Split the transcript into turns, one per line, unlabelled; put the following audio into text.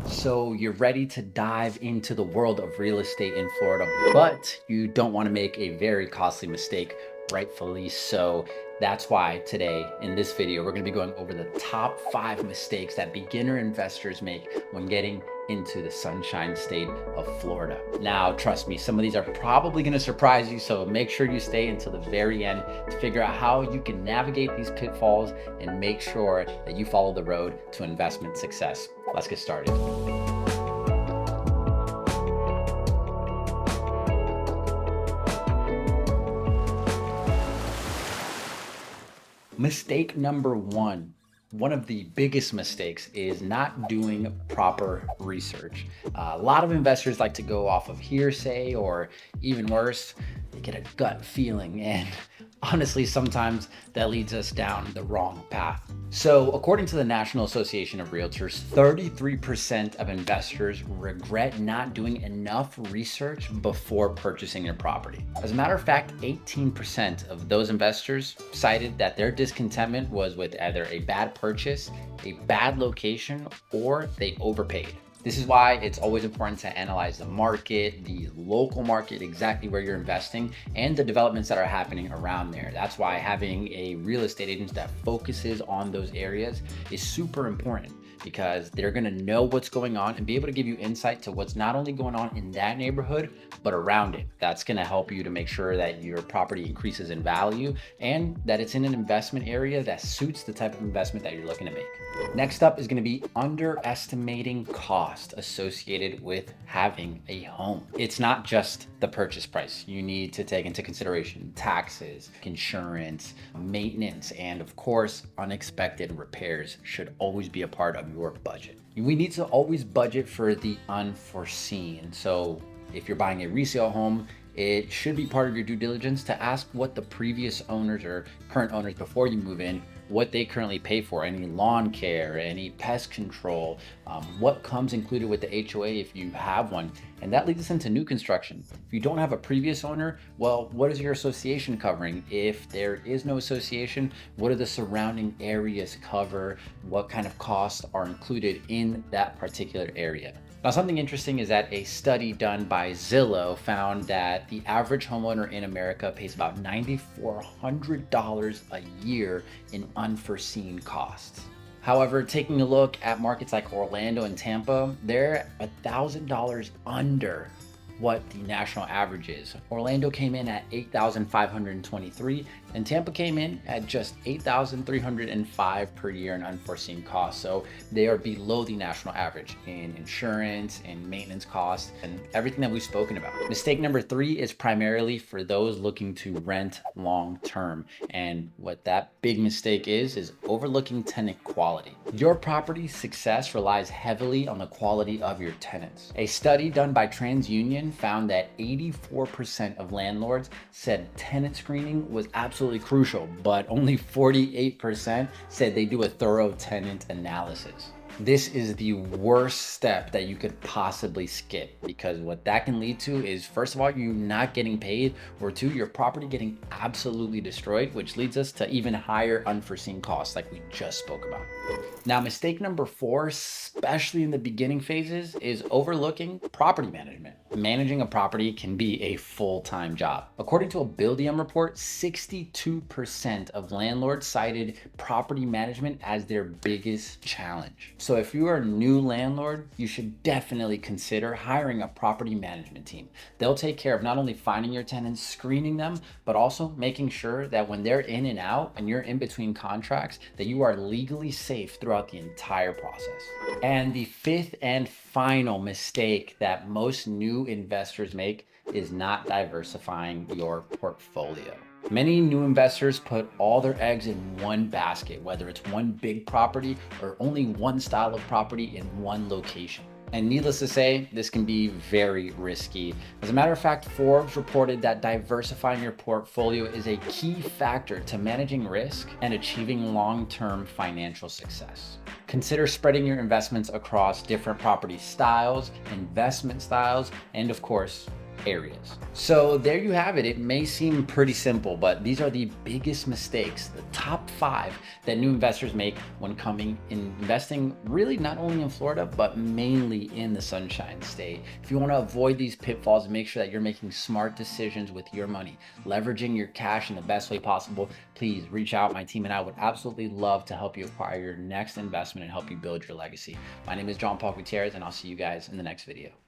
So you're ready to dive into the world of real estate in Florida, but you don't want to make a very costly mistake, rightfully so. That's why today in this video, we're going to be going over the top 5 mistakes that beginner investors make when getting into the sunshine state of Florida. Now, trust me, some of these are probably going to surprise you, so make sure you stay until the very end to figure out how you can navigate these pitfalls and make sure that you follow the road to investment success. Let's get started. Mistake number one of the biggest mistakes is not doing proper research. A lot of investors like to go off of hearsay, or even worse, they get a gut feeling. And honestly, sometimes that leads us down the wrong path. So, according to the National Association of Realtors, 33% of investors regret not doing enough research before purchasing their property. As a matter of fact, 18% of those investors cited that their discontentment was with either a bad purchase, a bad location, or they overpaid. This is why it's always important to analyze the market, the local market, exactly where you're investing, and the developments that are happening around there. That's why having a real estate agent that focuses on those areas is super important, because they're going to know what's going on and be able to give you insight to what's not only going on in that neighborhood, but around it. That's going to help you to make sure that your property increases in value and that it's in an investment area that suits the type of investment that you're looking to make. Next up is going to be underestimating cost associated with having a home. It's not just the purchase price. You need to take into consideration taxes, insurance, maintenance, and of course, unexpected repairs should always be a part of your budget. We need to always budget for the unforeseen. So if you're buying a resale home, it should be part of your due diligence to ask what the previous owners or current owners before you move in, what they currently pay for, any lawn care, any pest control, what comes included with the HOA if you have one. And that leads us into new construction. If you don't have a previous owner, well, what is your association covering? If there is no association, what do the surrounding areas cover? What kind of costs are included in that particular area? Now, something interesting is that a study done by Zillow found that the average homeowner in America pays about $9,400 a year in unforeseen costs. However, taking a look at markets like Orlando and Tampa, they're $1,000 under what the national average is. Orlando came in at $8,523 and Tampa came in at just $8,305 per year in unforeseen costs. So they are below the national average in insurance and maintenance costs and everything that we've spoken about. Mistake number 3 is primarily for those looking to rent long term. And what that big mistake is overlooking tenant quality. Your property's success relies heavily on the quality of your tenants. A study done by TransUnion found that 84% of landlords said tenant screening was absolutely crucial, but only 48% said they do a thorough tenant analysis. This is the worst step that you could possibly skip, because what that can lead to is, first of all, you not getting paid, or 2, your property getting absolutely destroyed, which leads us to even higher unforeseen costs like we just spoke about. Now, mistake number 4, especially in the beginning phases, is overlooking property management. Managing a property can be a full-time job. According to a Buildium report, 62% of landlords cited property management as their biggest challenge. So if you are a new landlord, you should definitely consider hiring a property management team. They'll take care of not only finding your tenants, screening them, but also making sure that when they're in and out and you're in between contracts, that you are legally safe throughout the entire process. And the 5th and final mistake that most new investors make is not diversifying your portfolio. Many new investors put all their eggs in one basket, whether it's one big property or only one style of property in one location. And needless to say, this can be very risky. As a matter of fact, Forbes reported that diversifying your portfolio is a key factor to managing risk and achieving long-term financial success. Consider spreading your investments across different property styles, investment styles, and of course, areas. So there you have it. It may seem pretty simple, but these are the biggest mistakes, the top 5 that new investors make when coming in investing, really not only in Florida, but mainly in the Sunshine State. If you want to avoid these pitfalls and make sure that you're making smart decisions with your money, leveraging your cash in the best way possible, please reach out. My team and I would absolutely love to help you acquire your next investment and help you build your legacy. My name is John Paul Gutierrez, and I'll see you guys in the next video.